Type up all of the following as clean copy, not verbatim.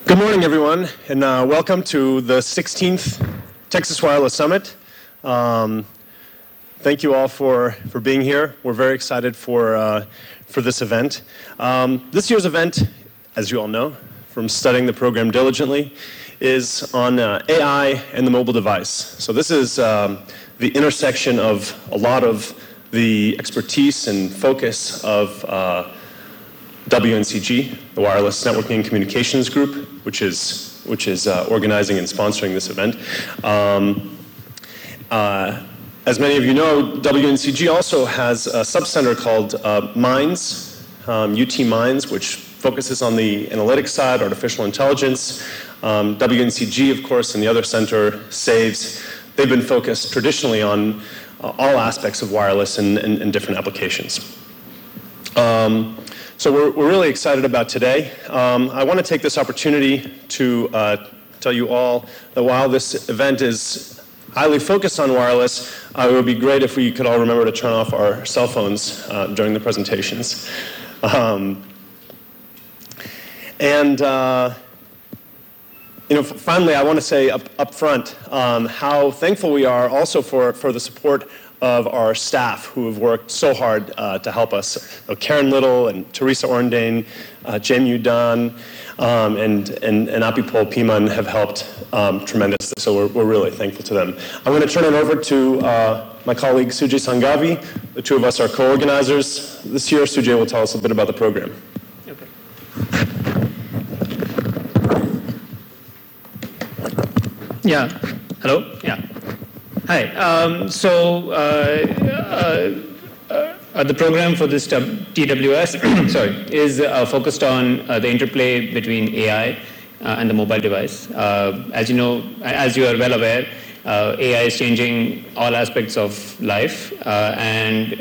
Good morning, everyone, and welcome to the 16th Texas Wireless Summit. Thank you all for being here. We're very excited for this event. This year's event, as you all know, from studying the program diligently, is on AI and the mobile device. So this is the intersection of a lot of the expertise and focus of WNCG, the Wireless Networking and Communications Group, which is organizing and sponsoring this event. As many of you know, WNCG also has a subcenter called Minds, UT Minds, which focuses on the analytics side, artificial intelligence. WNCG, of course, and the other center, SAVES, they've been focused traditionally on all aspects of wireless and different applications. So we're really excited about today. I want to take this opportunity to tell you all that while this event is highly focused on wireless, it would be great if we could all remember to turn off our cell phones during the presentations. Finally, I want to say up front how thankful we are also for the support of our staff who have worked so hard to help us. Karen Little and Teresa Orndane, Jamie Udon, and Apipol Piman have helped tremendously, so we're really thankful to them. I'm going to turn it over to my colleague Sujay Sanhavi. The two of us are co-organizers. This year, Sujay will tell us a bit about the program. Okay. Yeah. Hello? Yeah. Hi. The program for this TWS is focused on the interplay between AI and the mobile device. As you know, as you are well aware, AI is changing all aspects of life, and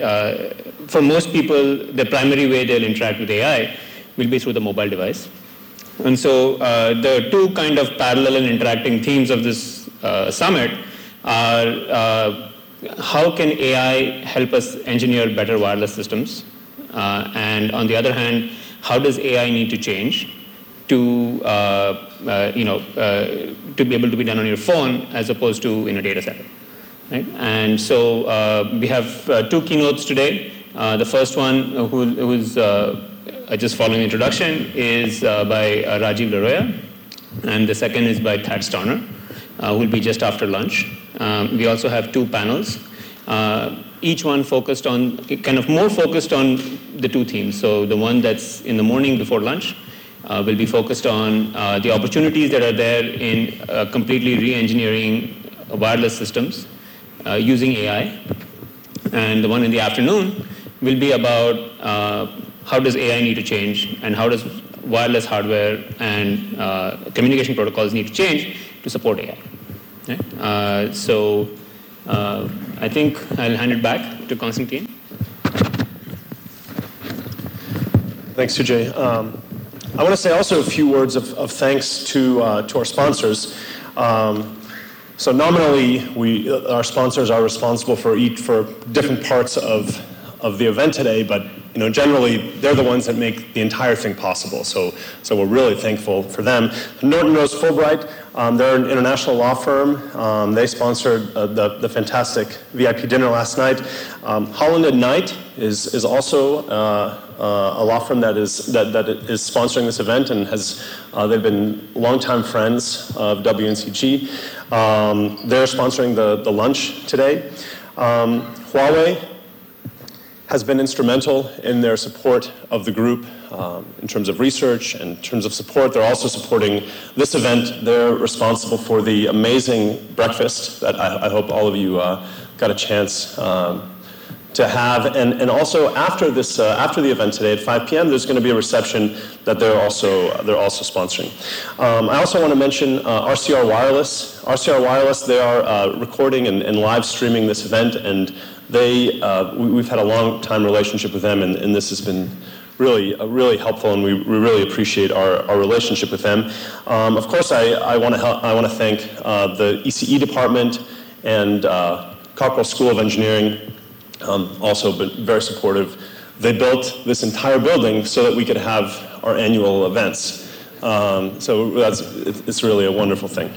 for most people, the primary way they'll interact with AI will be through the mobile device. And so the two kind of parallel and interacting themes of this summit are how can AI help us engineer better wireless systems? And on the other hand, how does AI need to change to be able to be done on your phone as opposed to in a data center? Right? And so we have two keynotes today. The first one, who's just following the introduction, is by Rajiv Laroia, and the second is by Thad Starner, who will be just after lunch. We also have two panels, each one focused on, more focused on the two themes. So the one that's in the morning before lunch will be focused on the opportunities that are there in completely re-engineering wireless systems using AI. And the one in the afternoon will be about how does AI need to change and how does wireless hardware and communication protocols need to change to support AI. Okay? I think I'll hand it back to Constantine. Thanks, Sujay. I want to say also a few words of thanks to our sponsors. So nominally, our sponsors are responsible for different parts of the event today, but generally they're the ones that make the entire thing possible. So we're really thankful for them. Norton Rose Fulbright, they're an international law firm. They sponsored the fantastic VIP dinner last night. Holland and Knight is also a law firm that is sponsoring this event, and they've been longtime friends of WNCG. They're sponsoring the lunch today. Huawei has been instrumental in their support of the group in terms of research and in terms of support. They're also supporting this event. They're responsible for the amazing breakfast that I hope all of you got a chance to have. And also after the event today at 5 p.m., there's going to be a reception that they're also sponsoring. I also want to mention RCR Wireless. RCR Wireless, they are recording and live streaming this event, and we've had a long time relationship with them, and this has been really helpful, and we really appreciate our relationship with them. Of course, I want to thank the ECE department and Cockrell School of Engineering, also been very supportive they built this entire building so that we could have our annual events. So it's really a wonderful thing.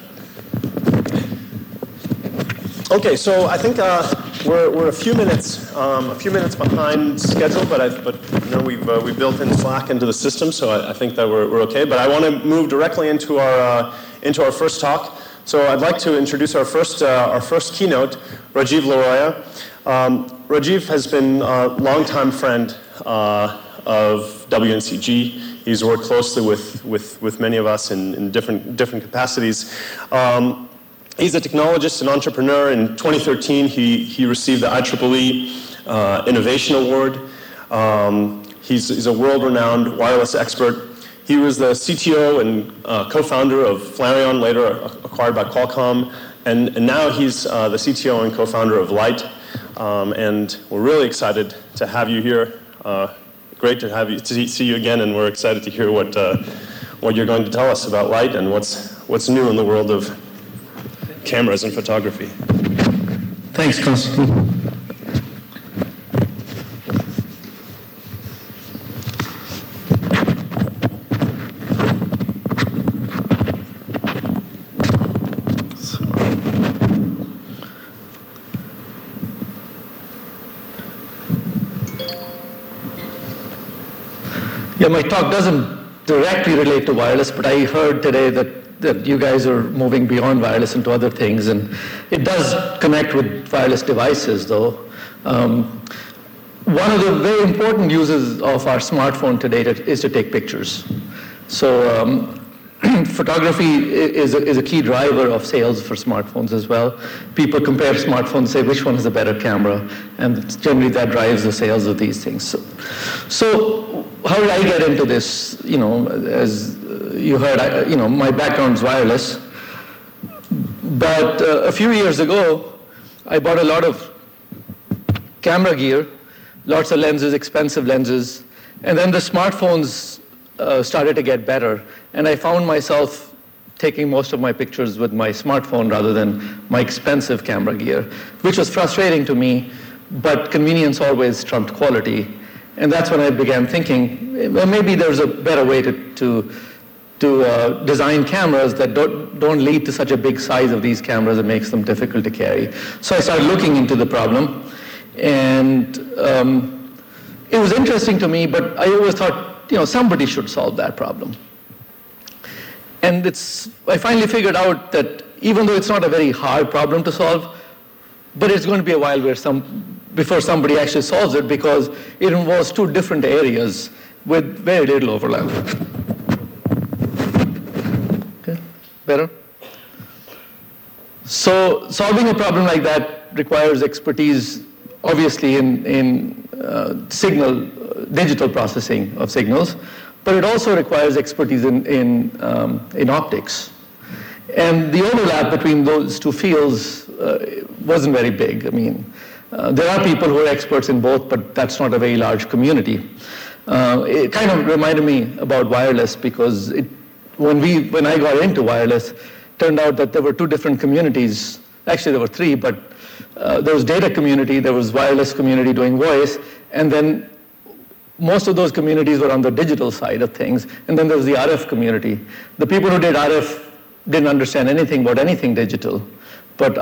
Okay, so I think we're a few minutes behind schedule, but you know, we've built in Slack into the system, so I think that we're okay. But I want to move directly into our first talk. So I'd like to introduce our first keynote, Rajiv Laroia. Rajiv has been a longtime friend of WNCG. He's worked closely with many of us in different capacities. He's a technologist and entrepreneur. In 2013, he received the IEEE Innovation Award. He's a world-renowned wireless expert. He was the CTO and co-founder of Flareon, later acquired by Qualcomm, and now he's the CTO and co-founder of Light. And we're really excited to have you here. Great to see you again, and we're excited to hear what you're going to tell us about Light and what's new in the world of cameras and photography. Thanks, Constantine. Yeah, my talk doesn't directly relate to wireless, but I heard today that you guys are moving beyond wireless into other things, and it does connect with wireless devices, though. One of the very important uses of our smartphone today is to take pictures. So photography is a key driver of sales for smartphones as well. People compare smartphones and say which one is a better camera, and generally that drives the sales of these things. So how did I get into this? You know, as you heard, my background is wireless. But a few years ago, I bought a lot of camera gear, lots of lenses, expensive lenses, and then the smartphones started to get better. And I found myself taking most of my pictures with my smartphone rather than my expensive camera gear, which was frustrating to me, but convenience always trumped quality. And that's when I began thinking, well, maybe there's a better way to design cameras that don't lead to such a big size of these cameras that makes them difficult to carry. So I started looking into the problem, and it was interesting to me, but I always thought, somebody should solve that problem. And I finally figured out that even though it's not a very hard problem to solve, but it's going to be a while before somebody actually solves it, because it involves two different areas with very little overlap. Okay, better? So solving a problem like that requires expertise, obviously, in digital processing of signals, but it also requires expertise in optics. And the overlap between those two fields wasn't very big. I mean, there are people who are experts in both, but that's not a very large community. It kind of reminded me about wireless, because when I got into wireless, it turned out that there were two different communities. Actually, there were three, but there was data community, there was wireless community doing voice, and then most of those communities were on the digital side of things, and then there was the RF community. The people who did RF didn't understand anything about anything digital, but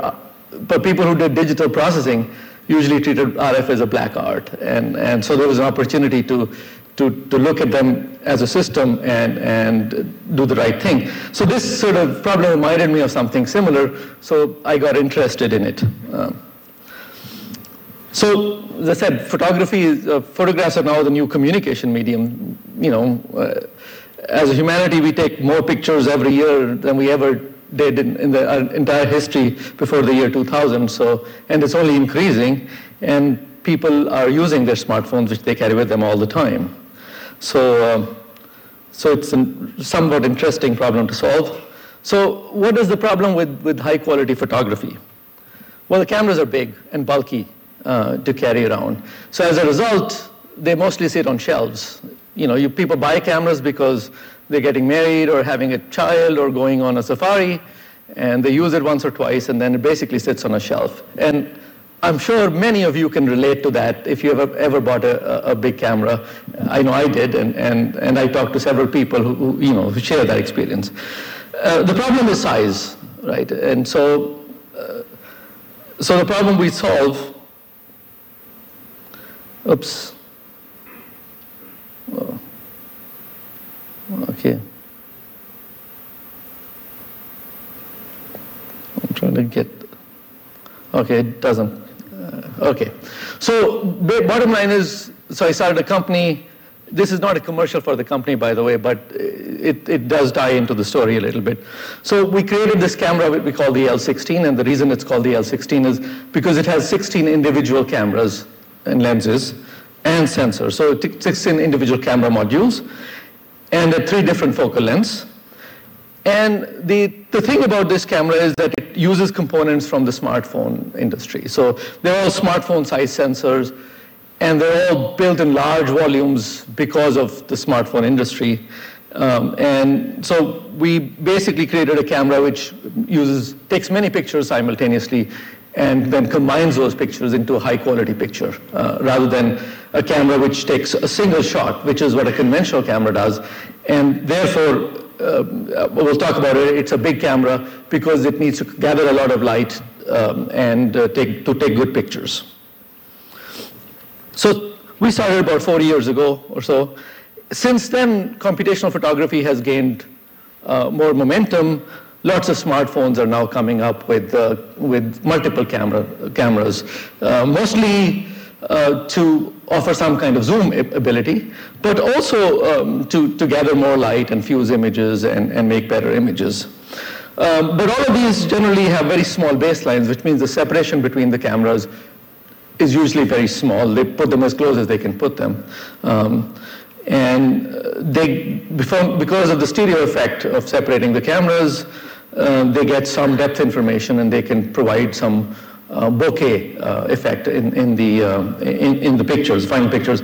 people who did digital processing usually treated RF as a black art, and so there was an opportunity to look at them as a system and do the right thing. So this sort of problem reminded me of something similar, so I got interested in it. So, as I said, photographs are now the new communication medium. As a humanity, we take more pictures every year than we ever did in our entire history before the year 2000. And it's only increasing, and people are using their smartphones, which they carry with them all the time. So it's a somewhat interesting problem to solve. So what is the problem with high-quality photography? Well, the cameras are big and bulky to carry around. So as a result, they mostly sit on shelves. People buy cameras because they're getting married or having a child or going on a safari, and they use it once or twice, and then it basically sits on a shelf. And I'm sure many of you can relate to that if you ever bought a big camera. I know I did, and I talked to several people who share that experience. The problem is size, right? And so the problem we solve, oops. Oh. Okay. I'm trying to get, okay, it doesn't. Okay. So bottom line is, so I started a company. This is not a commercial for the company, by the way, but it does tie into the story a little bit. So we created this camera we call the L16, and the reason it's called the L16 is because it has 16 individual cameras and lenses and sensors. So 16 individual camera modules and 3 different focal lengths. And the thing about this camera is that it uses components from the smartphone industry. So they're all smartphone-sized sensors, and they're all built in large volumes because of the smartphone industry. And so we basically created a camera which takes many pictures simultaneously and then combines those pictures into a high-quality picture, rather than a camera which takes a single shot, which is what a conventional camera does. And therefore, we'll talk about it, it's a big camera because it needs to gather a lot of light and take good pictures. So we started about 40 years ago or so. Since then, computational photography has gained more momentum. Lots of smartphones are now coming up with multiple cameras, mostly to offer some kind of zoom ability, but also to gather more light and fuse images and make better images. But all of these generally have very small baselines, which means the separation between the cameras is usually very small. They put them as close as they can put them. And because of the stereo effect of separating the cameras, they get some depth information, and they can provide some bokeh effect in the pictures, final pictures.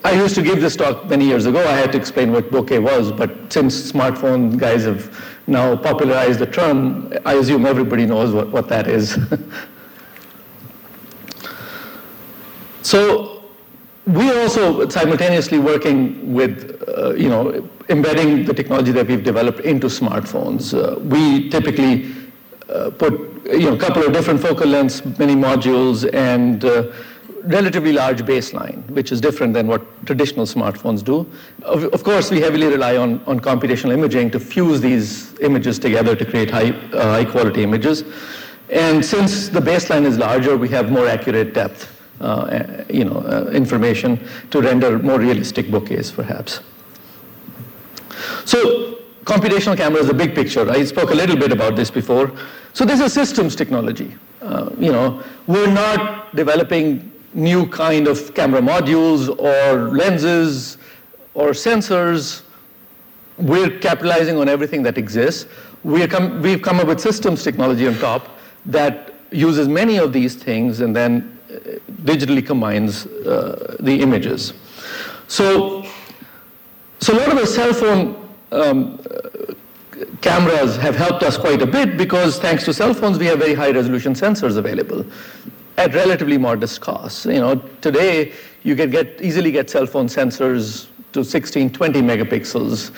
I used to give this talk many years ago. I had to explain what bokeh was, but since smartphone guys have now popularized the term, I assume everybody knows what that is. So we're also simultaneously working with, embedding the technology that we've developed into smartphones. We typically put, a couple of different focal lengths, many modules, and relatively large baseline, which is different than what traditional smartphones do. Of course, we heavily rely on computational imaging to fuse these images together to create high quality images. And since the baseline is larger, we have more accurate depth. Information to render more realistic bokehs, perhaps. So computational camera is a big picture. I spoke a little bit about this before. So this is systems technology. We're not developing new kind of camera modules or lenses or sensors. We're capitalizing on everything that exists. We've come up with systems technology on top that uses many of these things and then digitally combines the images. So a lot of the cell phone cameras have helped us quite a bit because thanks to cell phones, we have very high resolution sensors available at relatively modest costs. Today you can easily get cell phone sensors to 16, 20 megapixels.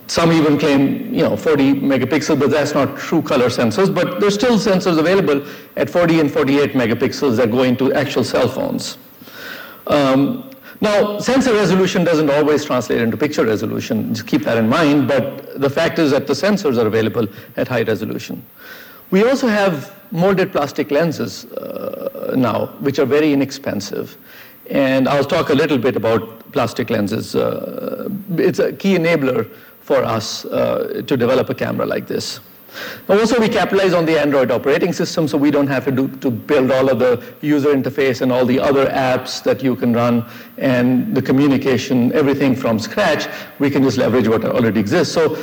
Some even claim 40 megapixels, but that's not true color sensors. But there's still sensors available at 40 and 48 megapixels that go into actual cell phones. Now, sensor resolution doesn't always translate into picture resolution. Just keep that in mind. But the fact is that the sensors are available at high resolution. We also have molded plastic lenses now, which are very inexpensive. And I'll talk a little bit about plastic lenses. It's a key enabler for us to develop a camera like this. Now also we capitalize on the Android operating system, so we don't have to build all of the user interface and all the other apps that you can run and the communication, everything from scratch. We can just leverage what already exists. So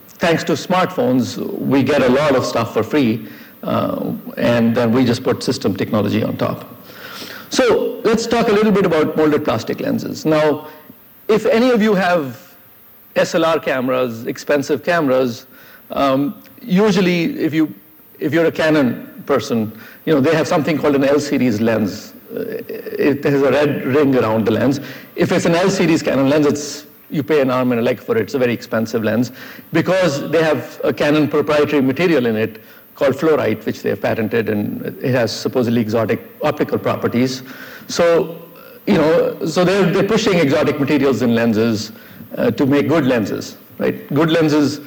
thanks to smartphones, we get a lot of stuff for free, and then we just put system technology on top. So let's talk a little bit about molded plastic lenses. Now, if any of you have SLR cameras, expensive cameras, usually if you're a Canon person, they have something called an L series lens. It has a red ring around the lens. If it's an L series Canon lens, you pay an arm and a leg for it. It's a very expensive lens because they have a Canon proprietary material in it called fluorite, which they have patented, and it has supposedly exotic optical properties. So, so they're pushing exotic materials in lenses to make good lenses, right? Good lenses.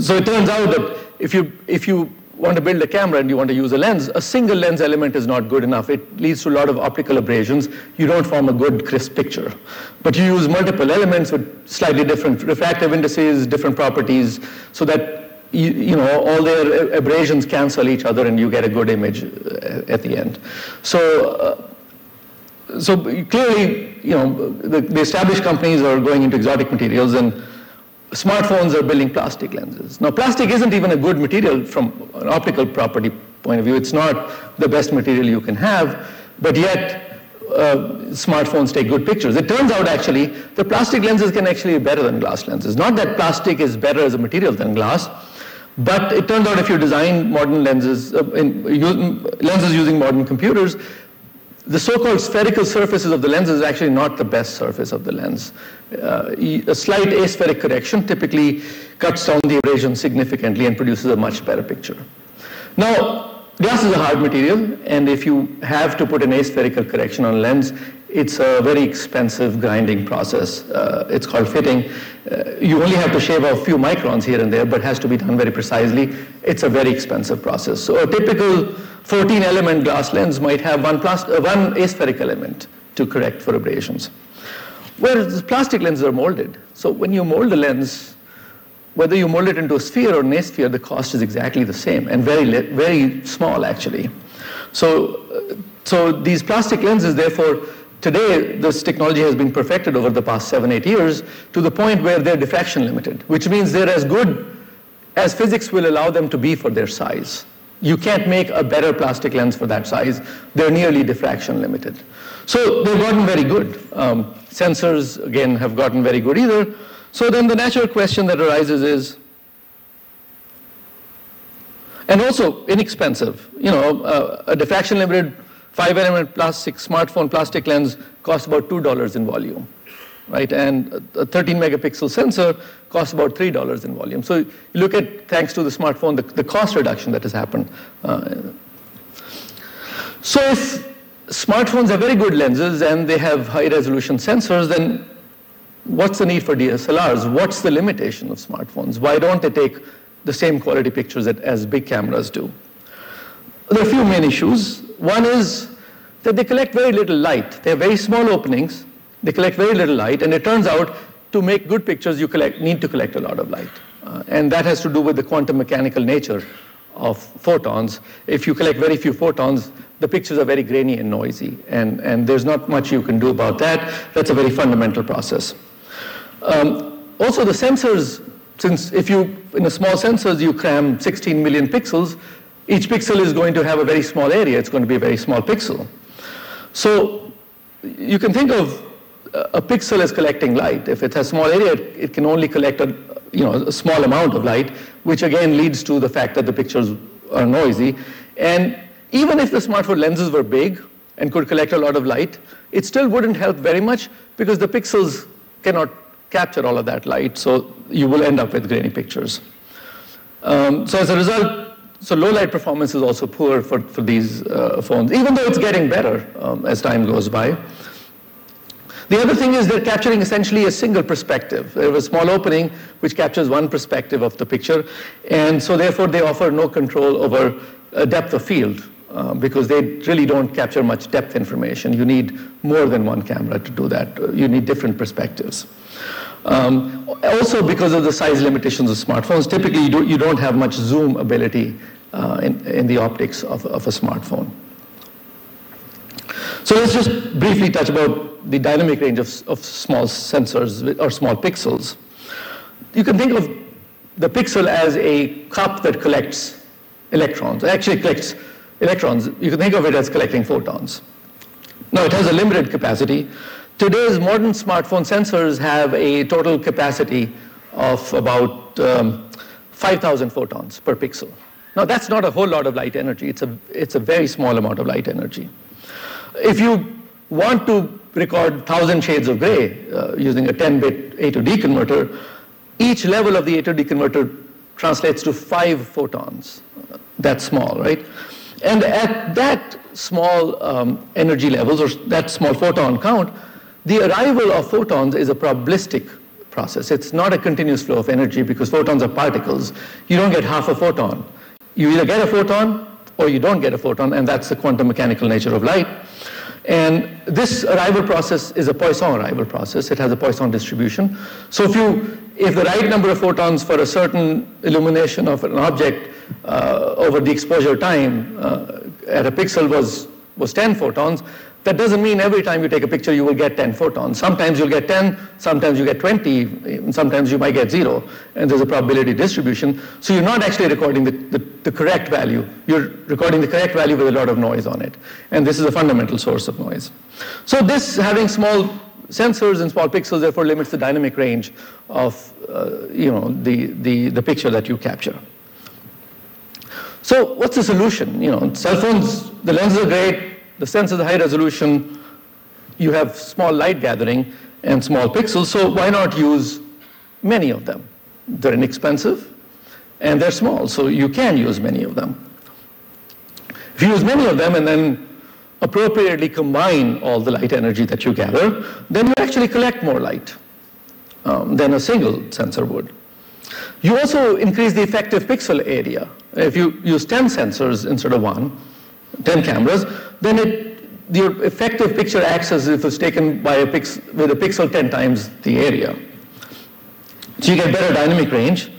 So it turns out that if you want to build a camera and you want to use a lens, a single lens element is not good enough. It leads to a lot of optical aberrations. You don't form a good, crisp picture. But you use multiple elements with slightly different refractive indices, different properties, so that all their aberrations cancel each other and you get a good image at the end. So clearly, the established companies are going into exotic materials, and smartphones are building plastic lenses. Now, plastic isn't even a good material from an optical property point of view. It's not the best material you can have, but yet smartphones take good pictures. It turns out, actually, the plastic lenses can actually be better than glass lenses. Not that plastic is better as a material than glass, but it turns out if you design modern lenses, lenses using modern computers, the so-called spherical surfaces of the lens is actually not the best surface of the lens. A slight aspheric correction typically cuts down the aberration significantly and produces a much better picture. Now, glass is a hard material, and if you have to put an aspherical correction on a lens, it's a very expensive grinding process. It's called fitting. You only have to shave off a few microns here and there, but it has to be done very precisely. It's a very expensive process. So a typical 14-element glass lens might have one aspheric element to correct for aberrations. Whereas plastic lenses are molded. So when you mold a lens, whether you mold it into a sphere or an asphere, the cost is exactly the same, and very small, actually. So these plastic lenses, therefore, today, this technology has been perfected over the past 7-8 years to the point where they're diffraction limited, which means they're as good as physics will allow them to be for their size. You can't make a better plastic lens for that size. They're nearly diffraction limited. So they've gotten very good. Sensors, again, have gotten very good either. So then the natural question that arises is, and also inexpensive, a diffraction limited 5-element plastic smartphone plastic lens costs about $2 in volume, right? And a 13-megapixel sensor costs about $3 in volume. So you look at, thanks to the smartphone, the cost reduction that has happened. So if smartphones have very good lenses and they have high-resolution sensors, then what's the need for DSLRs? What's the limitation of smartphones? Why don't they take the same quality pictures as big cameras do? There are a few main issues. One is that they collect very little light. They have very small openings. They collect very little light. And it turns out to make good pictures, you need to collect a lot of light. And that has to do with the quantum mechanical nature of photons. If you collect very few photons, the pictures are very grainy and noisy. And there's not much you can do about that. That's a very fundamental process. Also, the sensors, since in a small sensors, you cram 16 million pixels, each pixel is going to have a very small area. It's going to be a very small pixel. So you can think of a pixel as collecting light. If it has small area, it can only collect a small amount of light, which again leads to the fact that the pictures are noisy. And even if the smartphone lenses were big and could collect a lot of light, it still wouldn't help very much because the pixels cannot capture all of that light, so you will end up with grainy pictures. So as a result, so low light performance is also poor for these phones, even though it's getting better as time goes by. The other thing is they're capturing essentially a single perspective. They have a small opening which captures one perspective of the picture, and so therefore they offer no control over depth of field because they really don't capture much depth information. You need more than one camera to do that. You need different perspectives. Also, because of the size limitations of smartphones, typically you don't have much zoom ability in the optics of a smartphone. So let's just briefly touch about the dynamic range of small sensors or small pixels. You can think of the pixel as a cup that collects electrons. It actually collects electrons. You can think of it as collecting photons. Now, it has a limited capacity. Today's modern smartphone sensors have a total capacity of about 5,000 photons per pixel. Now, that's not a whole lot of light energy. It's a very small amount of light energy. If you want to record 1,000 shades of gray using a 10-bit A to D converter, each level of the A to D converter translates to 5 photons. That's small, right? And at that small energy levels, or that small photon count, the arrival of photons is a probabilistic process. It's not a continuous flow of energy because photons are particles. You don't get half a photon. You either get a photon or you don't get a photon, and that's the quantum mechanical nature of light. And this arrival process is a Poisson arrival process. It has a Poisson distribution. So if the right number of photons for a certain illumination of an object over the exposure time at a pixel was 10 photons, that doesn't mean every time you take a picture you will get 10 photons. Sometimes you'll get 10, sometimes you get 20, and sometimes you might get 0, and there's a probability distribution. So you're not actually recording the correct value. You're recording the correct value with a lot of noise on it, and this is a fundamental source of noise. So this, having small sensors and small pixels, therefore limits the dynamic range of the picture that you capture. So what's the solution? Cell phones, the lenses are great, the sensors are high resolution, you have small light gathering and small pixels, so why not use many of them? They're inexpensive and they're small, so you can use many of them. If you use many of them and then appropriately combine all the light energy that you gather, then you actually collect more light than a single sensor would. You also increase the effective pixel area. If you use 10 sensors instead of 10 cameras, then your effective picture acts as if it was taken by with a pixel 10 times the area. So you get better dynamic range.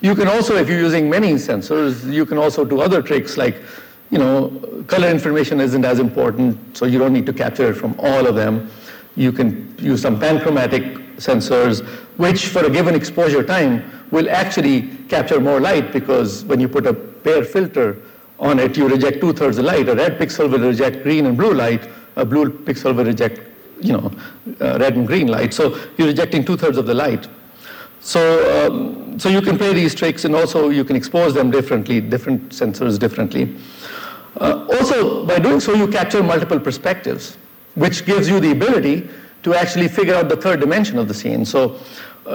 You can also, if you're using many sensors, you can also do other tricks like, color information isn't as important, so you don't need to capture it from all of them. You can use some panchromatic sensors, which for a given exposure time will actually capture more light, because when you put a bare filter on it, you reject 2/3 the light. A red pixel will reject green and blue light. A blue pixel will reject, red and green light. So you're rejecting 2/3 of the light. So you can play these tricks, and also you can expose them differently, different sensors differently. Also, by doing so, you capture multiple perspectives, which gives you the ability to actually figure out the third dimension of the scene. So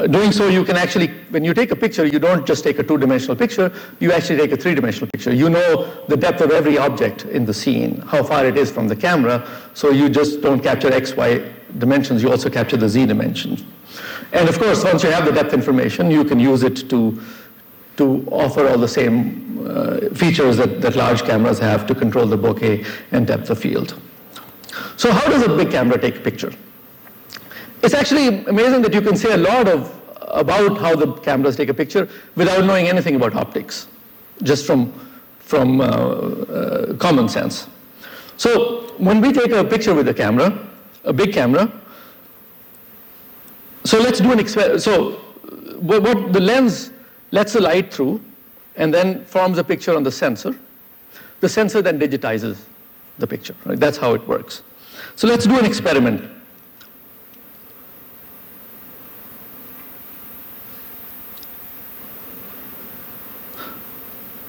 doing so, you can actually, when you take a picture, you don't just take a 2-dimensional picture, you actually take a 3-dimensional picture. You know the depth of every object in the scene, how far it is from the camera, so you just don't capture X, Y dimensions, you also capture the Z dimensions. And of course, once you have the depth information, you can use it to offer all the same features that large cameras have to control the bokeh and depth of field. So how does a big camera take a picture? It's actually amazing that you can say a lot about how the cameras take a picture without knowing anything about optics, just from common sense. So when we take a picture with a camera, a big camera, so let's do an experiment. So what the lens lets the light through and then forms a picture on the sensor. The sensor then digitizes the picture, right? That's how it works. So let's do an experiment.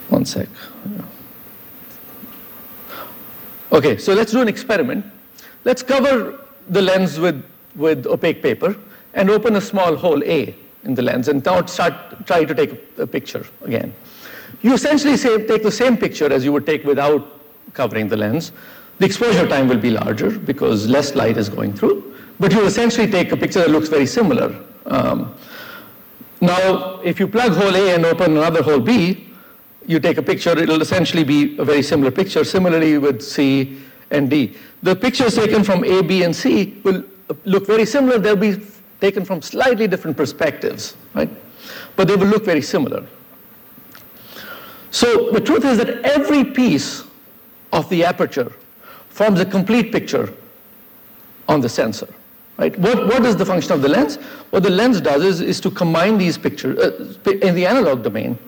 One sec. Okay, so let's do an experiment. Let's cover the lens with opaque paper and open a small hole A in the lens, and now try to take a picture again. You essentially take the same picture as you would take without covering the lens. The exposure time will be larger because less light is going through, but you essentially take a picture that looks very similar. Now, if you plug hole A and open another hole B, you take a picture, it'll essentially be a very similar picture. Similarly with C and D. The pictures taken from A, B, and C will look very similar. They'll be taken from slightly different perspectives, right? But they will look very similar. So the truth is that every piece of the aperture forms a complete picture on the sensor, right? What is the function of the lens? What the lens does is to combine these pictures in the analog domain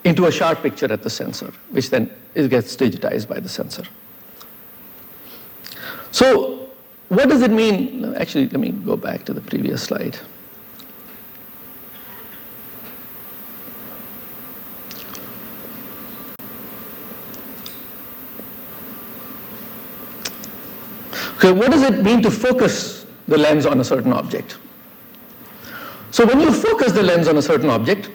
into a sharp picture at the sensor, which then it gets digitized by the sensor. So what does it mean? Actually, let me go back to the previous slide. Okay, what does it mean to focus the lens on a certain object? So when you focus the lens on a certain object,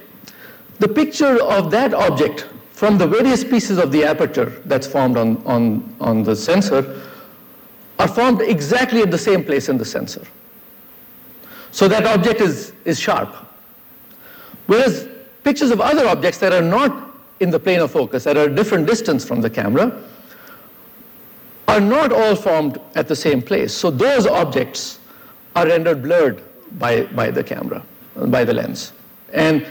the picture of that object from the various pieces of the aperture that's formed on the sensor are formed exactly at the same place in the sensor. So that object is sharp. Whereas pictures of other objects that are not in the plane of focus, that are a different distance from the camera, are not all formed at the same place. So those objects are rendered blurred by the camera, by the lens. And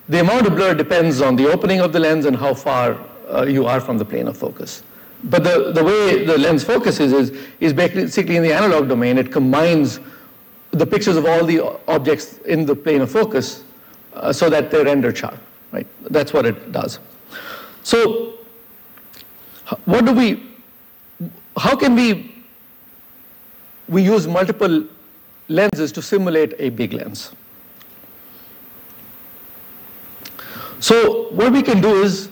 the amount of blur depends on the opening of the lens and how far you are from the plane of focus. But the way the lens focuses is basically in the analog domain. It combines the pictures of all the objects in the plane of focus so that they're rendered sharp, right? That's what it does. So how can we use multiple lenses to simulate a big lens? So what we can do is,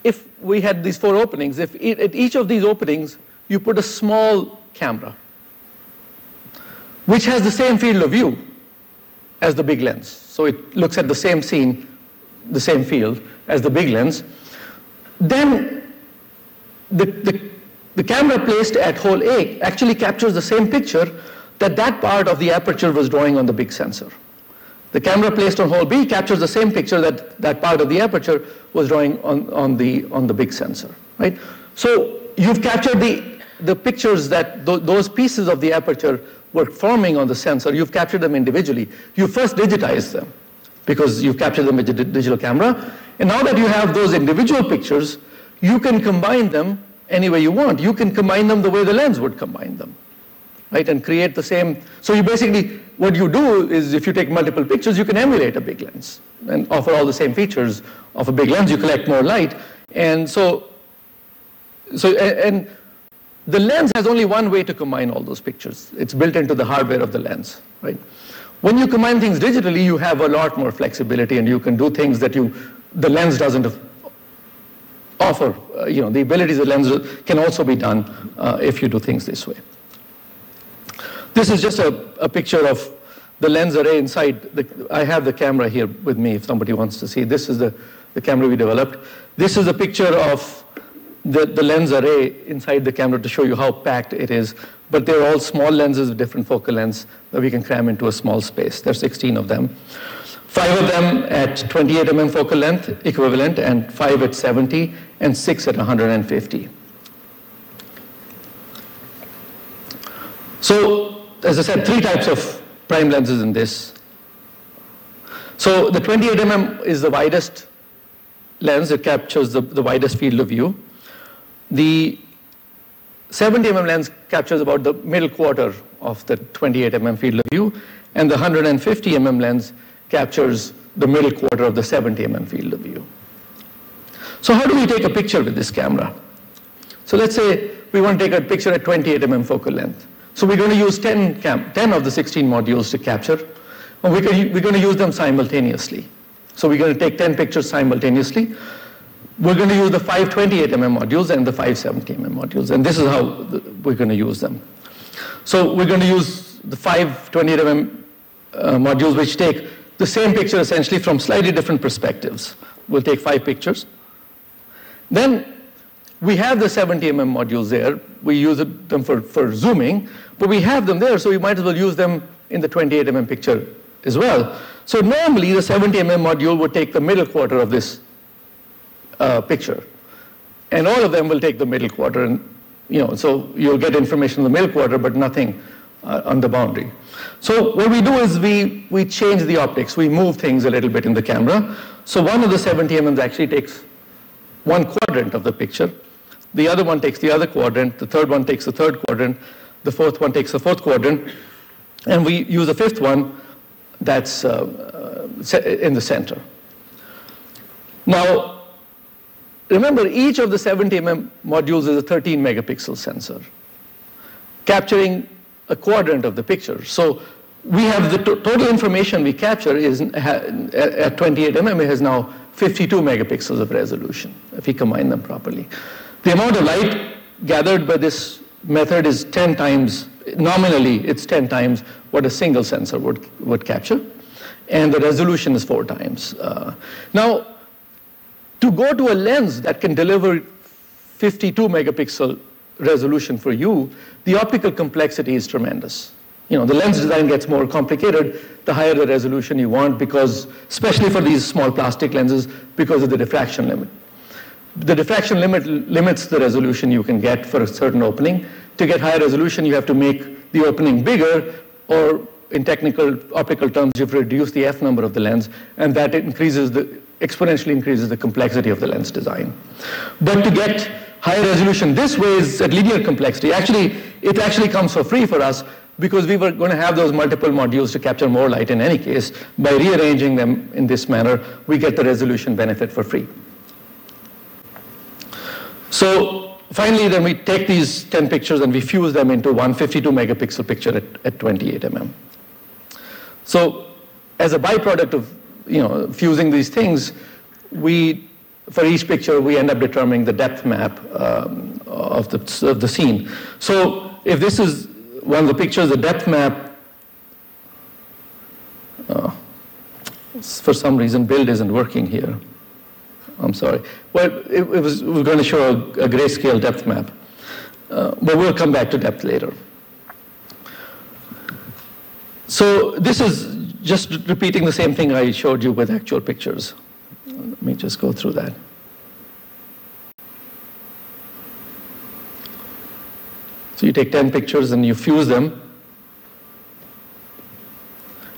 if we had these 4 openings, if at each of these openings you put a small camera, which has the same field of view as the big lens. So it looks at the same scene, the same field as the big lens. Then the camera placed at hole A actually captures the same picture that part of the aperture was drawing on the big sensor. The camera placed on hole B captures the same picture that part of the aperture was drawing on the big sensor, right? So you've captured the pictures that those pieces of the aperture were forming on the sensor. You've captured them individually. You first digitized them because you've captured them with a digital camera. And now that you have those individual pictures, you can combine them any way you want. You can combine them the way the lens would combine them, right? And create the same. So you basically, what you do is, if you take multiple pictures, you can emulate a big lens and offer all the same features of a big lens. You collect more light. And and the lens has only one way to combine all those pictures. It's built into the hardware of the lens, right? When you combine things digitally, you have a lot more flexibility, and you can do things that the lens doesn't offer. The abilities of the lens can also be done if you do things this way. This is just a picture of the lens array inside. I have the camera here with me if somebody wants to see. This is the camera we developed. This is a picture of the lens array inside the camera to show you how packed it is. But they're all small lenses with different focal lengths that we can cram into a small space. There's 16 of them. 5 of them at 28 mm focal length equivalent, and 5 at 70, and 6 at 150. So, as I said, 3 types of prime lenses in this. So the 28 mm is the widest lens. It captures the widest field of view. The 70 mm lens captures about the middle quarter of the 28 mm field of view, and the 150 mm lens captures the middle quarter of the 70 mm field of view. So how do we take a picture with this camera? So let's say we want to take a picture at 28 mm focal length. So we're going to use 10 of the 16 modules to capture, and we're going to use them simultaneously. So we're going to take 10 pictures simultaneously. We're going to use the 528 mm modules and the 570 mm modules, and this is how we're going to use them. So we're going to use the 528 mm modules, which take the same picture essentially from slightly different perspectives. We'll take 5 pictures. Then we have the 70 mm modules there. We use them for zooming, but we have them there, so we might as well use them in the 28 mm picture as well. So normally the 70 mm module would take the middle quarter of this picture, and all of them will take the middle quarter, and so you'll get information in the middle quarter, but nothing on the boundary. So what we do is we change the optics. We move things a little bit in the camera. So one of the 70 mm actually takes one quadrant of the picture. The other one takes the other quadrant. The third one takes the third quadrant. The fourth one takes the fourth quadrant. And we use a fifth one that's in the center. Now, remember, each of the 70 mm modules is a 13 megapixel sensor, capturing a quadrant of the picture. So we have the total information we capture is at 28 mm, it has now 52 megapixels of resolution, if we combine them properly. The amount of light gathered by this method is 10 times, nominally it's 10 times what a single sensor would capture, and the resolution is 4 times. Now, to go to a lens that can deliver 52 megapixel resolution for you, the optical complexity is tremendous. The lens design gets more complicated the higher the resolution you want, because, especially for these small plastic lenses, because of the diffraction limit. The diffraction limit limits the resolution you can get for a certain opening. To get higher resolution, you have to make the opening bigger, or in technical optical terms, you have to reduce the F number of the lens, and that exponentially increases the complexity of the lens design. But to get higher resolution this way is at linear complexity. It actually comes for free for us, because we were going to have those multiple modules to capture more light in any case. By rearranging them in this manner, we get the resolution benefit for free. So finally, then we take these 10 pictures and we fuse them into one 52 megapixel picture at 28 mm. So as a byproduct of fusing these things, for each picture, we end up determining the depth map of the scene. So if this is one of the pictures, the depth map, for some reason, build isn't working here. I'm sorry. Well, it was going to show a grayscale depth map, but we'll come back to depth later. So this is just repeating the same thing I showed you with actual pictures. Let me just go through that. So you take 10 pictures and you fuse them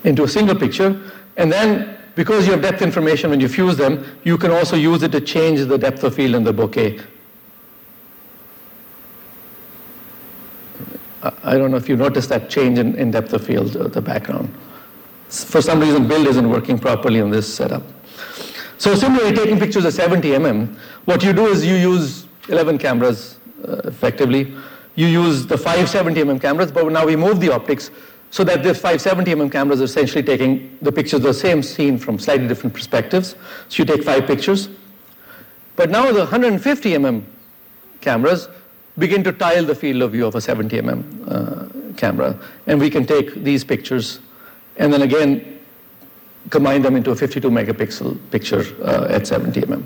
into a single picture, and then because you have depth information when you fuse them, you can also use it to change the depth of field in the bokeh. I don't know if you noticed that change in depth of field, the background. For some reason, build isn't working properly on this setup. So similarly, taking pictures at 70 mm, what you do is you use 11 cameras effectively. You use the 570 mm cameras, but now we move the optics so that the 570 mm cameras are essentially taking the pictures of the same scene from slightly different perspectives. So you take 5 pictures. But now the 150 mm cameras begin to tile the field of view of a 70 mm camera. And we can take these pictures and then again combine them into a 52 megapixel picture at 70 mm.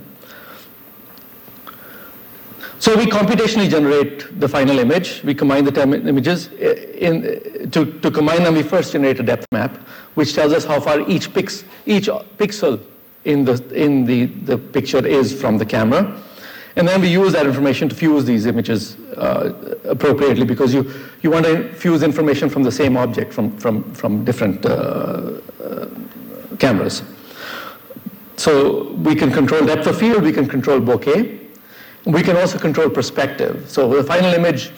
So we computationally generate the final image. We combine the 10 images. To combine them, we first generate a depth map, which tells us how far each pixel in the picture is from the camera. And then we use that information to fuse these images appropriately, because you want to fuse information from the same object from different cameras. So we can control depth of field, we can control bokeh. We can also control perspective. So the final image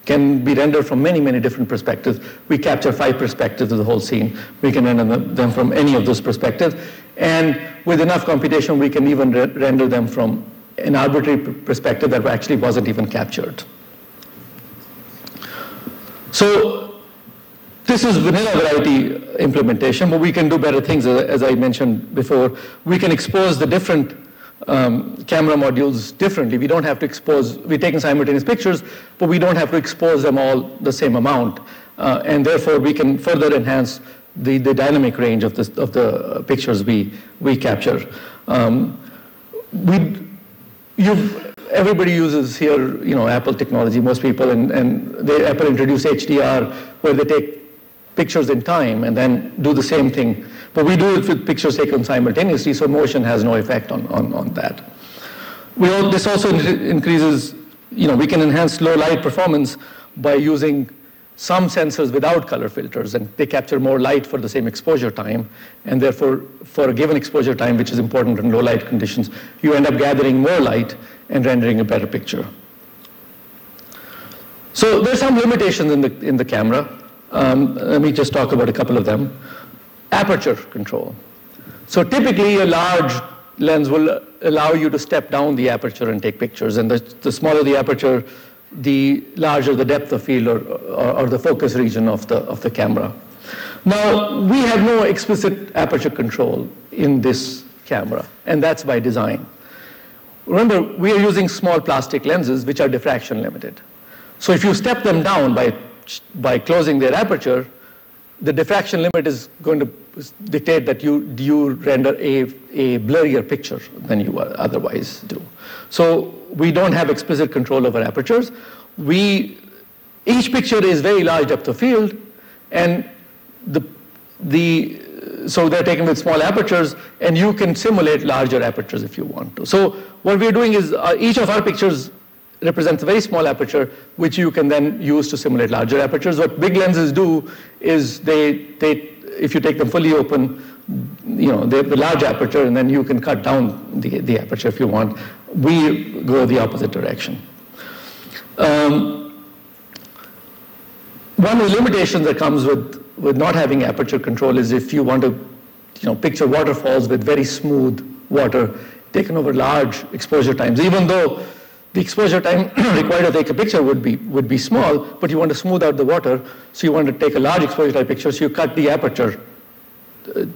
can be rendered from many, many different perspectives. We capture 5 perspectives of the whole scene. We can render them from any of those perspectives. And with enough computation, we can even render them from an arbitrary perspective that actually wasn't even captured. So this is vanilla variety implementation, but we can do better things, as I mentioned before. We can expose the different camera modules differently. We don't have to expose, we're taking simultaneous pictures, but we don't have to expose them all the same amount. And therefore, we can further enhance the dynamic range of the pictures we capture. Everybody uses here, Apple technology, most people, and Apple introduced HDR, where they take pictures in time and then do the same thing. But we do it with pictures taken simultaneously, so motion has no effect on that. This also increases, we can enhance low light performance by using some sensors without color filters, and they capture more light for the same exposure time, and therefore, for a given exposure time, which is important in low light conditions, you end up gathering more light and rendering a better picture. So there's some limitations in the camera. Let me just talk about a couple of them. Aperture control. So typically, a large lens will allow you to step down the aperture and take pictures, and the smaller the aperture, the larger the depth of field or the focus region of the camera. Now, we have no explicit aperture control in this camera, and that's by design. Remember, we are using small plastic lenses which are diffraction limited. So if you step them down by closing their aperture, the diffraction limit is going to dictate that you render a blurrier picture than you otherwise do. So we don't have explicit control over apertures. Each picture is very large depth of field, and so they're taken with small apertures, and you can simulate larger apertures if you want to. So what we're doing is each of our pictures represents a very small aperture, which you can then use to simulate larger apertures. What big lenses do is if you take them fully open, they're the large aperture, and then you can cut down the aperture if you want. We go the opposite direction. One of the limitations that comes with not having aperture control is if you want to picture waterfalls with very smooth water taken over large exposure times, even though the exposure time required to take a picture would be small, but you want to smooth out the water, so you want to take a large exposure time picture, so you cut the aperture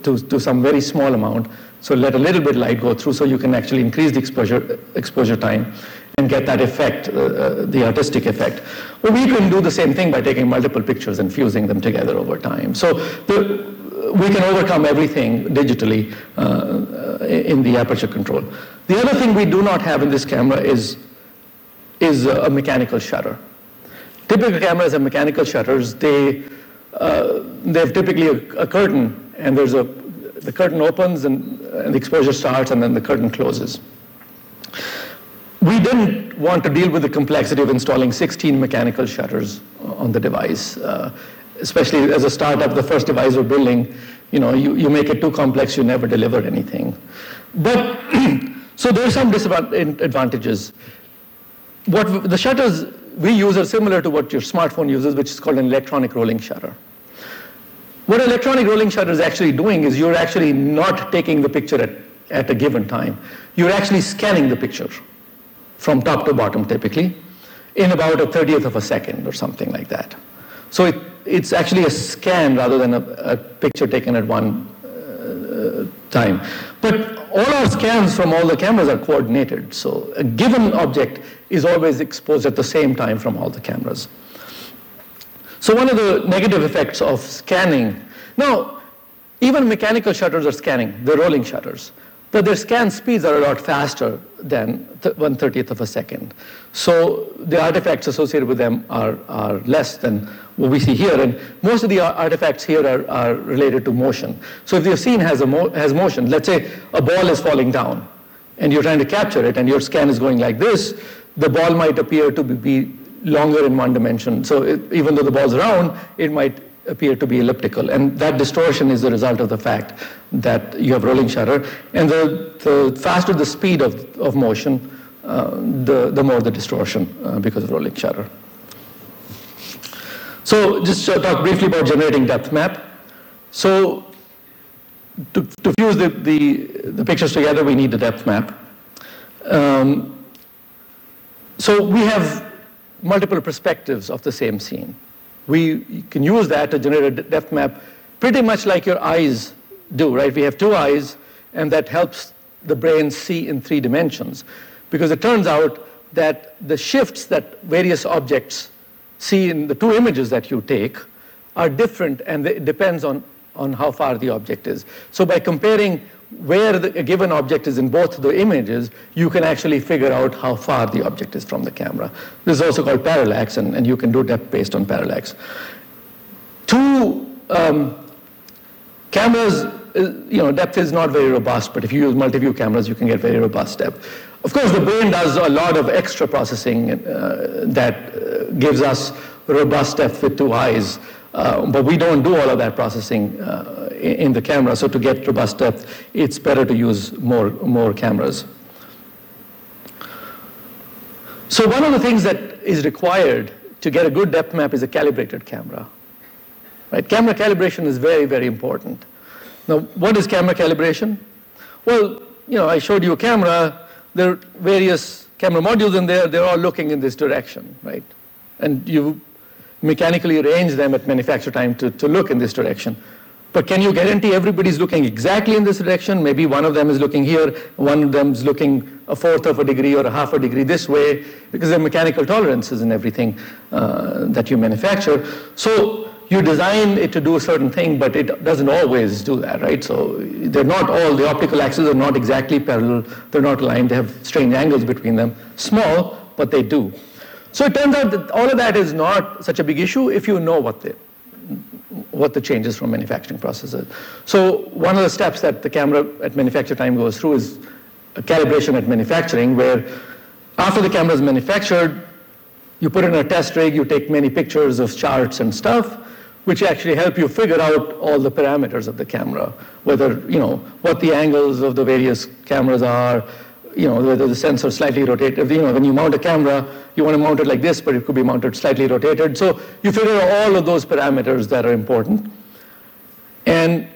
to some very small amount, so let a little bit light go through, so you can actually increase the exposure time and get that effect, the artistic effect. Well, we can do the same thing by taking multiple pictures and fusing them together over time. So we can overcome everything digitally in the aperture control. The other thing we do not have in this camera is a mechanical shutter. Typical cameras have mechanical shutters. They have typically a curtain, and the curtain opens and the exposure starts, and then the curtain closes. We didn't want to deal with the complexity of installing 16 mechanical shutters on the device, especially as a startup. The first device we're building, you make it too complex, you never deliver anything. But so there are some disadvantages. The shutters we use are similar to what your smartphone uses, which is called an electronic rolling shutter. What an electronic rolling shutter is actually doing is you're actually not taking the picture at a given time. You're actually scanning the picture from top to bottom, typically, in about a 30th of a second or something like that. So it's actually a scan rather than a picture taken at one time. But all our scans from all the cameras are coordinated, so a given object is always exposed at the same time from all the cameras. So one of the negative effects of scanning, now even mechanical shutters are scanning, they're rolling shutters, but their scan speeds are a lot faster than 1/30th of a second. So the artifacts associated with them are less than what we see here, and most of the artifacts here are related to motion. So if your scene has motion, let's say a ball is falling down, and you're trying to capture it, and your scan is going like this, the ball might appear to be longer in one dimension. So even though the ball's round, it might appear to be elliptical, and that distortion is the result of the fact that you have rolling shutter, and the faster the speed of motion, the more the distortion because of rolling shutter. So just talk briefly about generating depth map. So to fuse the pictures together, we need a depth map. So we have multiple perspectives of the same scene. We can use that to generate a depth map pretty much like your eyes do, right? We have two eyes, and that helps the brain see in 3 dimensions, because it turns out that the shifts that various objects see in the 2 images that you take are different, and it depends on how far the object is. So by comparing where a given object is in both the images, you can actually figure out how far the object is from the camera. This is also called parallax, and you can do depth based on parallax. 2 cameras, depth is not very robust, but if you use multi-view cameras, you can get very robust depth. Of course, the brain does a lot of extra processing that gives us robust depth with 2 eyes, but we don't do all of that processing in the camera. So to get robust depth, it's better to use more cameras. So one of the things that is required to get a good depth map is a calibrated camera. Right? Camera calibration is very, very important. Now, what is camera calibration? Well, I showed you a camera. There are various camera modules in there. They're all looking in this direction, right? And you mechanically arrange them at manufacture time to look in this direction. But can you guarantee everybody's looking exactly in this direction? Maybe one of them is looking here, one of them is looking 1/4 of a degree or 1/2 a degree this way, because there are mechanical tolerances in everything that you manufacture. So you design it to do a certain thing, but it doesn't always do that, right? So they're not all, the optical axes are not exactly parallel, they're not aligned, they have strange angles between them. Small, but they do. So it turns out that all of that is not such a big issue if you know what the changes from manufacturing process is. So one of the steps that the camera at manufacture time goes through is a calibration at manufacturing, where after the camera is manufactured, you put in a test rig, you take many pictures of charts and stuff, which actually help you figure out all the parameters of the camera, whether, what the angles of the various cameras are, whether the sensor is slightly rotated. When you mount a camera, you want to mount it like this, but it could be mounted slightly rotated. So you figure out all of those parameters that are important. And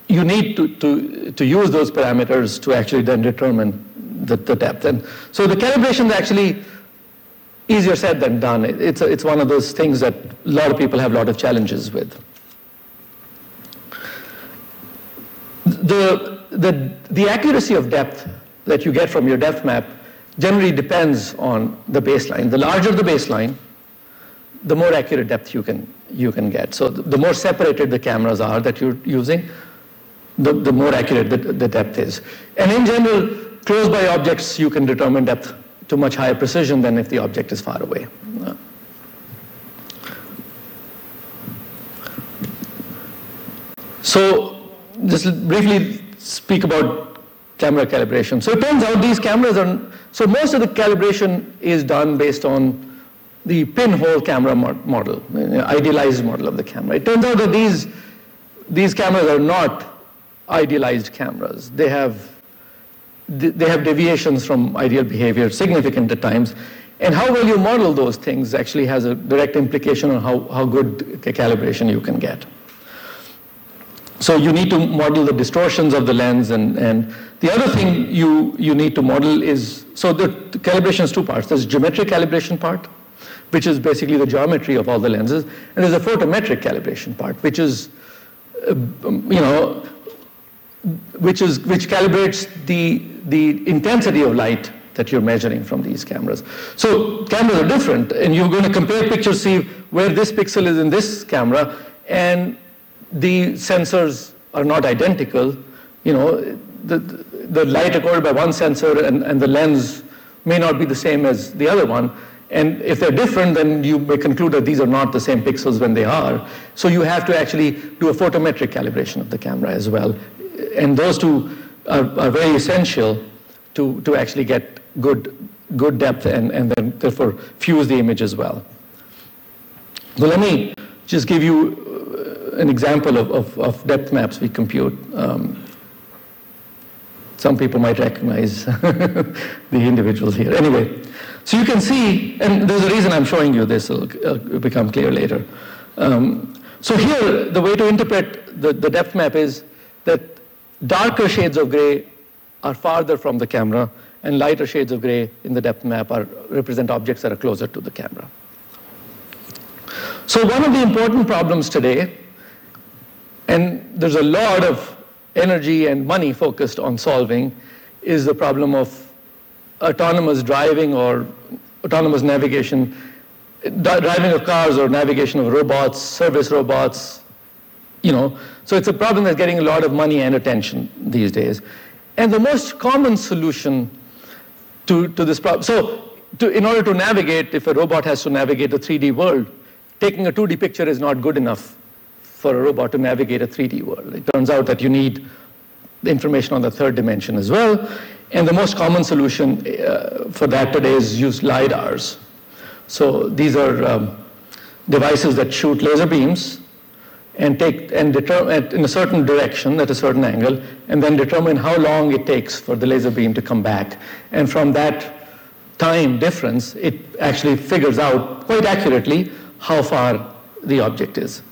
you need to use those parameters to actually then determine the depth. And so the calibration is actually easier said than done. It's one of those things that a lot of people have a lot of challenges with. The accuracy of depth that you get from your depth map generally depends on the baseline. The larger the baseline, the more accurate depth you can get. So the more separated the cameras are that you're using, the more accurate the depth is. And in general, close by objects, you can determine depth to much higher precision than if the object is far away. So just briefly speak about camera calibration. So it turns out these cameras so most of the calibration is done based on the pinhole camera model, idealized model of the camera. It turns out that these cameras are not idealized cameras. They have deviations from ideal behavior, significant at times. And how well you model those things actually has a direct implication on how good calibration you can get. So you need to model the distortions of the lens, and the other thing you need to model is, so the calibration is two parts. There's geometric calibration part, which is basically the geometry of all the lenses, and there's a photometric calibration part, which is, which calibrates the intensity of light that you're measuring from these cameras. So cameras are different, and you're going to compare pictures, see where this pixel is in this camera, and the sensors are not identical. The light recorded by one sensor and the lens may not be the same as the other one. And if they're different, then you may conclude that these are not the same pixels when they are. So you have to actually do a photometric calibration of the camera as well. And those two are very essential to actually get good depth and then therefore fuse the image as well. So let me just give you an example of depth maps we compute. Some people might recognize the individuals here. Anyway, so you can see, and there's a reason I'm showing you this, it'll become clear later. So here, the way to interpret the depth map is that darker shades of gray are farther from the camera, and lighter shades of gray in the depth map represent objects that are closer to the camera. So one of the important problems today, and there's a lot of energy and money focused on solving, is the problem of autonomous driving or autonomous navigation, driving of cars or navigation of robots, service robots, So it's a problem that's getting a lot of money and attention these days. And the most common solution to this problem, in order to navigate, if a robot has to navigate a 3D world, taking a 2D picture is not good enough for a robot to navigate a 3D world. It turns out that you need the information on the third dimension as well. And the most common solution for that today is use LiDARs. So these are devices that shoot laser beams and determine in a certain direction at a certain angle, and then determine how long it takes for the laser beam to come back. And from that time difference, it actually figures out quite accurately how far the object is.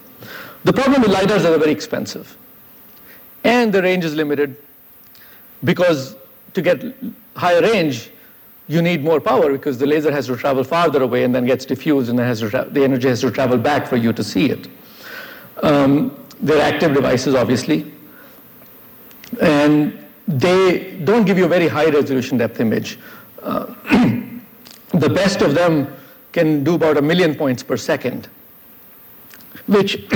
The problem with LiDARs is they're very expensive. And the range is limited because to get higher range, you need more power because the laser has to travel farther away and then gets diffused, and the energy has to travel back for you to see it. They're active devices, obviously. And they don't give you a very high resolution depth image. The best of them can do about 1 million points per second, which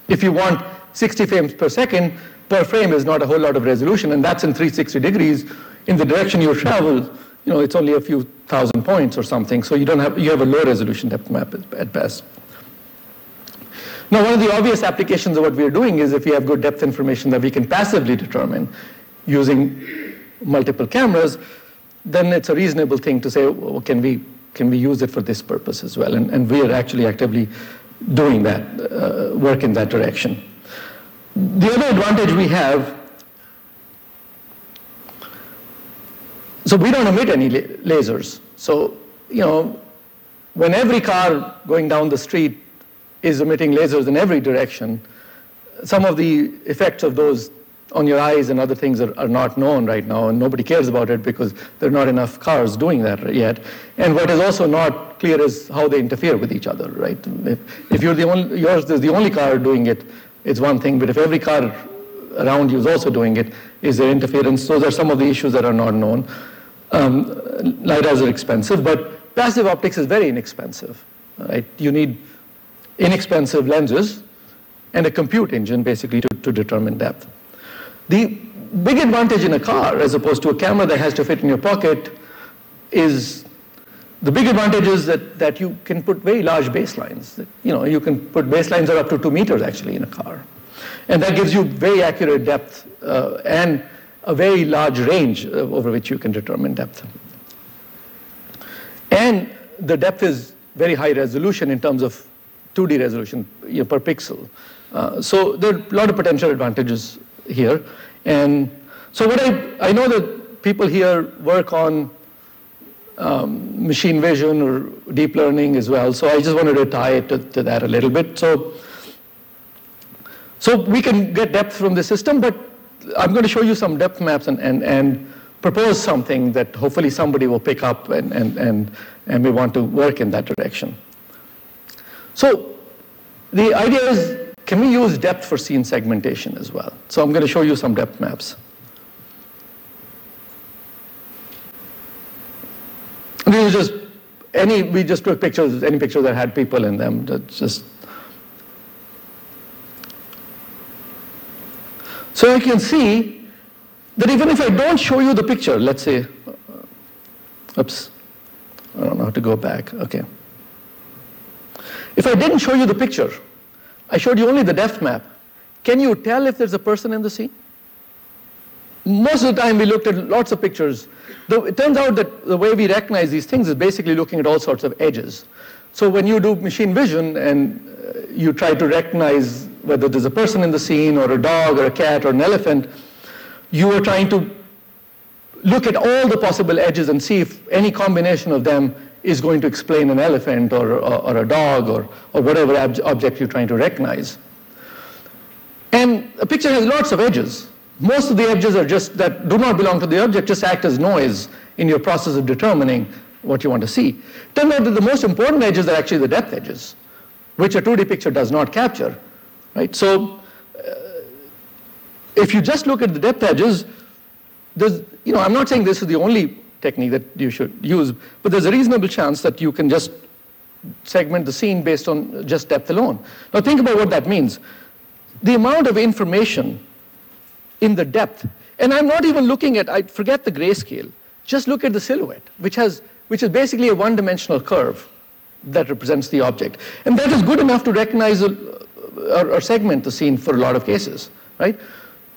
if you want 60 frames per second, per frame is not a whole lot of resolution, and that's in 360 degrees. In the direction you travel, it's only a few thousand points or something, so you have a low resolution depth map at best. Now, one of the obvious applications of what we are doing is if we have good depth information that we can passively determine using multiple cameras, then it's a reasonable thing to say, well, can we use it for this purpose as well? And we are actually actively doing that, work in that direction. The other advantage we have, so we don't emit any lasers. So, when every car going down the street is emitting lasers in every direction, some of the effects of those on your eyes and other things are not known right now, and nobody cares about it because there are not enough cars doing that yet. And what is also not clear is how they interfere with each other, right? If yours is the only car doing it, it's one thing, but if every car around you is also doing it, is there interference? Those are some of the issues that are not known. LiDARs are expensive, but passive optics is very inexpensive, right? You need inexpensive lenses and a compute engine basically to determine depth. The big advantage in a car as opposed to a camera that has to fit in your pocket is the big advantage is that you can put very large baselines. You can put baselines that are up to 2 meters actually in a car. And that gives you very accurate depth and a very large range over which you can determine depth. And the depth is very high resolution in terms of 2D resolution per pixel. So there are a lot of potential advantages here. And so what I know that people here work on machine vision or deep learning as well. So I just wanted to tie it to that a little bit. So we can get depth from the system, but I'm going to show you some depth maps and propose something that hopefully somebody will pick up and we want to work in that direction. So the idea is, can we use depth for scene segmentation as well? So I'm going to show you some depth maps. These are we just took pictures, any pictures that had people in them. So you can see that even if I don't show you the picture, let's say, oops, I don't know how to go back, okay. If I didn't show you the picture, I showed you only the depth map, can you tell if there's a person in the scene? Most of the time we looked at lots of pictures. It turns out that the way we recognize these things is basically looking at all sorts of edges. So when you do machine vision and you try to recognize whether there's a person in the scene or a dog or a cat or an elephant, you are trying to look at all the possible edges and see if any combination of them is going to explain an elephant or a dog or whatever object you're trying to recognize. And a picture has lots of edges. Most of the edges are just that do not belong to the object, just act as noise in your process of determining what you want to see. Turns out that the most important edges are actually the depth edges, which a 2D picture does not capture, right? So if you just look at the depth edges, I'm not saying this is the only technique that you should use, but there's a reasonable chance that you can just segment the scene based on just depth alone. Now think about what that means. The amount of information in the depth, and I'm not even looking at, I forget the grayscale, just look at the silhouette, which is basically a one-dimensional curve that represents the object. And that is good enough to recognize or segment the scene for a lot of cases, right?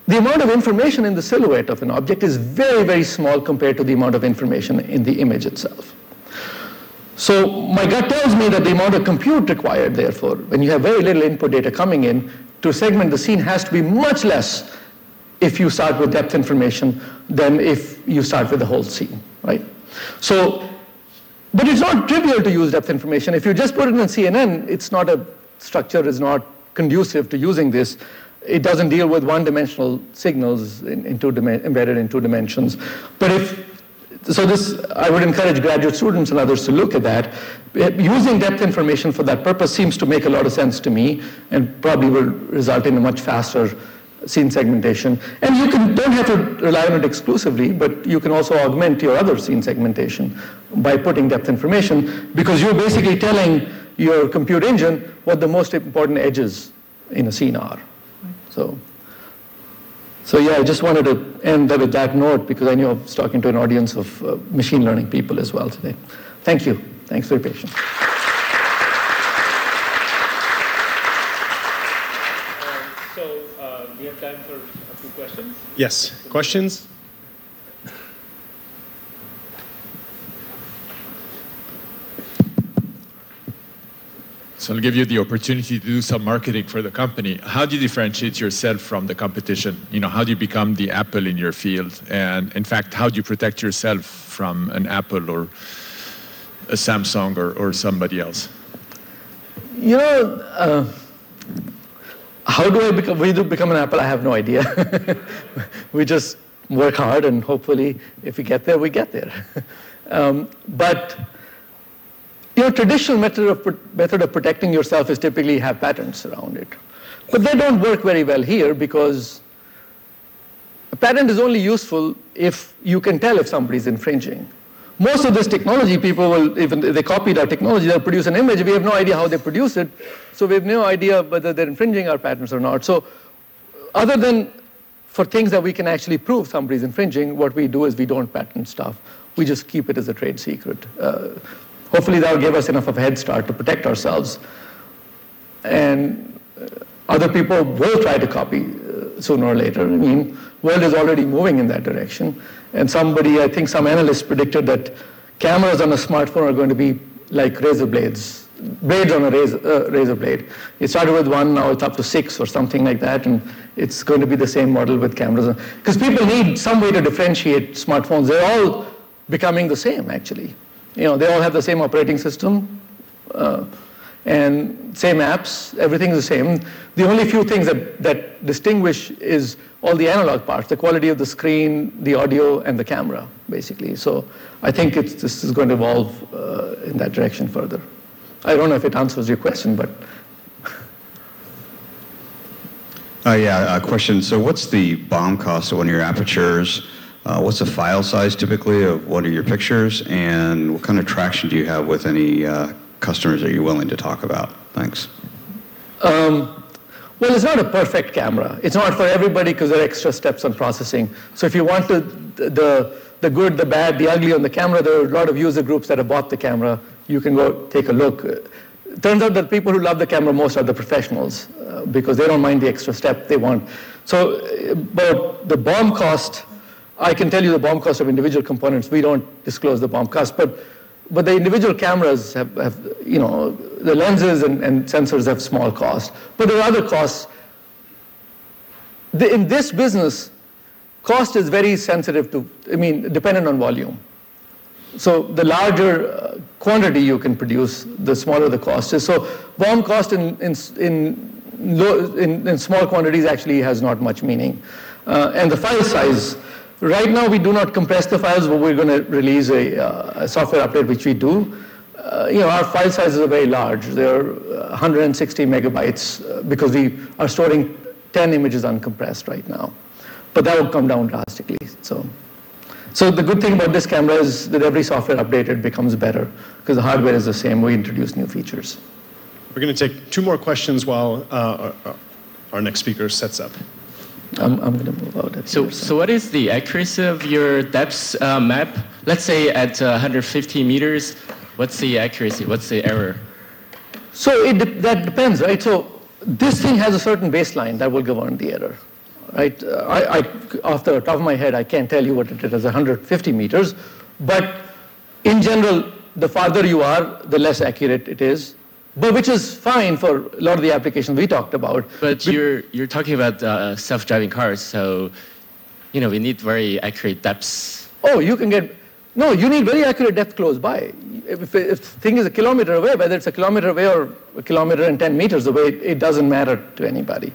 The amount of information in the silhouette of an object is very, very small compared to the amount of information in the image itself. So my gut tells me that the amount of compute required, therefore, when you have very little input data coming in, to segment the scene has to be much less if you start with depth information than if you start with the whole scene, right? So, but it's not trivial to use depth information. If you just put it in CNN, it's not a structure is not conducive to using this. It doesn't deal with one-dimensional signals embedded in 2 dimensions. But I would encourage graduate students and others to look at that. Using depth information for that purpose seems to make a lot of sense to me and probably will result in a much faster scene segmentation. And you don't have to rely on it exclusively, but you can also augment your other scene segmentation by putting depth information, because you're basically telling your compute engine what the most important edges in a scene are. So yeah, I just wanted to end with that note, because I knew I was talking to an audience of machine learning people as well today. Thank you. Thanks for your patience. We have time for a few questions. Yes, questions? So I'll give you the opportunity to do some marketing for the company. How do you differentiate yourself from the competition? How do you become the Apple in your field? And in fact, how do you protect yourself from an Apple or a Samsung or somebody else? How do we become an Apple? I have no idea. We just work hard, and hopefully, if we get there, we get there. But traditional method of protecting yourself is typically have patents around it. But they don't work very well here, because a patent is only useful if you can tell if somebody's infringing. Most of this technology, people will, even if they copied our technology, they'll produce an image. We have no idea how they produce it, so we have no idea whether they're infringing our patents or not. So other than for things that we can actually prove somebody's infringing, what we do is we don't patent stuff. We just keep it as a trade secret. Hopefully that'll give us enough of a head start to protect ourselves. And other people will try to copy sooner or later. I mean, world is already moving in that direction. And I think some analysts predicted that cameras on a smartphone are going to be like razor blades on a razor blade. It started with 1, now it's up to 6 or something like that, and it's going to be the same model with cameras. Because people need some way to differentiate smartphones. They're all becoming the same, actually. They all have the same operating system and same apps. Everything's the same. The only few things that distinguish is all the analog parts, the quality of the screen, the audio, and the camera, basically. So I think this is going to evolve in that direction further. I don't know if it answers your question, but... Yeah, a question. So what's the BOM cost of one of your apertures? What's the file size typically of one of your pictures? And what kind of traction do you have with any customers that you're willing to talk about? Thanks. Well, it's not a perfect camera. It's not for everybody, because there are extra steps on processing. So if you want the good, the bad, the ugly on the camera, there are a lot of user groups that have bought the camera. You can go take a look. It turns out that people who love the camera most are the professionals, because they don't mind the extra step they want. So, but the BOM cost, I can tell you the BOM cost of individual components. We don't disclose the BOM cost, but the individual cameras have the lenses and sensors have small cost. But there are other costs. In this business, cost is very sensitive to, dependent on volume. So the larger quantity you can produce, the smaller the cost is. So BOM cost in small quantities actually has not much meaning. And the file size, right now we do not compress the files, but we're going to release a software update, which we do. Our file sizes are very large. They're 160 megabytes because we are storing 10 images uncompressed right now. But that will come down drastically. So the good thing about this camera is that every software update, it becomes better, because the hardware is the same. We introduce new features. We're going to take 2 more questions while our next speaker sets up. I'm going to move out. So what is the accuracy of your depth map? Let's say at 150 meters, what's the accuracy? What's the error? So that depends, right? So this thing has a certain baseline that will govern the error, right? Off the top of my head, I can't tell you what it is, 150 meters. But in general, the farther you are, the less accurate it is. But which is fine for a lot of the applications we talked about. But you're talking about self-driving cars, so we need very accurate depths. Oh, you need very accurate depth close by. If the thing is a kilometer away, whether it's a kilometer away or a kilometer and 10 meters away, it doesn't matter to anybody.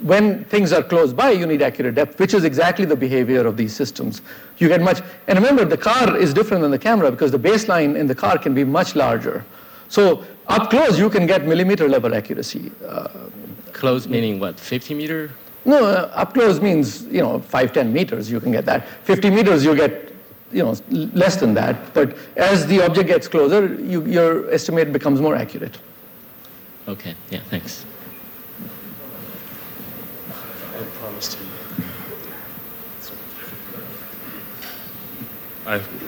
When things are close by, you need accurate depth, which is exactly the behavior of these systems. You get much, and remember, the car is different than the camera, because the baseline in the car can be much larger. So up close, you can get millimeter level accuracy. Close meaning what, 50 meter? No, up close means, 5, 10 meters, you can get that. 50 meters, you get, less than that. But as the object gets closer, your estimate becomes more accurate. Okay, yeah, thanks. I promised him.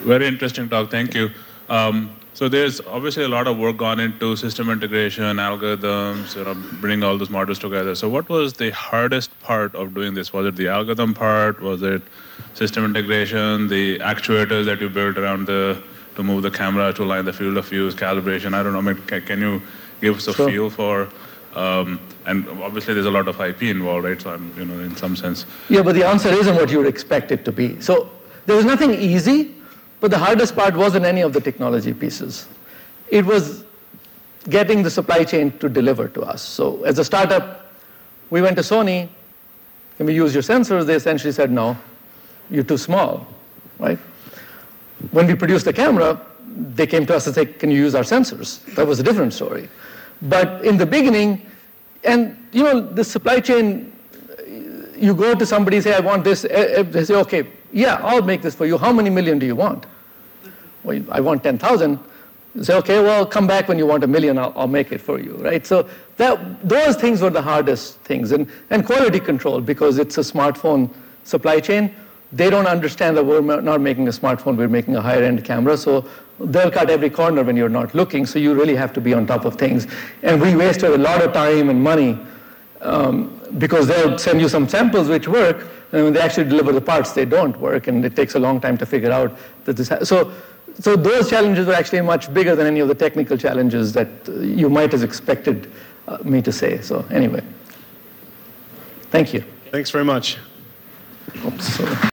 Very interesting talk, thank you. So there's obviously a lot of work gone into system integration, algorithms, bringing all those models together. So what was the hardest part of doing this? Was it the algorithm part? Was it system integration, the actuators that you built around to move the camera to align the field of view, calibration? I don't know, I mean, can you give us a feel for, and obviously there's a lot of IP involved, right? So I'm, in some sense. Yeah, but the answer isn't what you would expect it to be. So there was nothing easy. But the hardest part wasn't any of the technology pieces. It was getting the supply chain to deliver to us. So as a startup, we went to Sony, can we use your sensors? They essentially said, no, you're too small, right? When we produced the camera, they came to us and said, can you use our sensors? That was a different story. But in the beginning, and the supply chain, you go to somebody, say, I want this, they say, okay, yeah, I'll make this for you. How many million do you want? Well, I want 10,000. You say, okay, well, come back when you want 1 million, I'll make it for you, right? So those things were the hardest things. And quality control, because it's a smartphone supply chain, they don't understand that we're not making a smartphone, we're making a higher end camera. So they'll cut every corner when you're not looking. So you really have to be on top of things. And we wasted a lot of time and money because they'll send you some samples which work, and when they actually deliver the parts, they don't work, and it takes a long time to figure out that this. So those challenges were actually much bigger than any of the technical challenges that you might have expected me to say. So anyway, thank you. Thanks very much. Oops, sorry.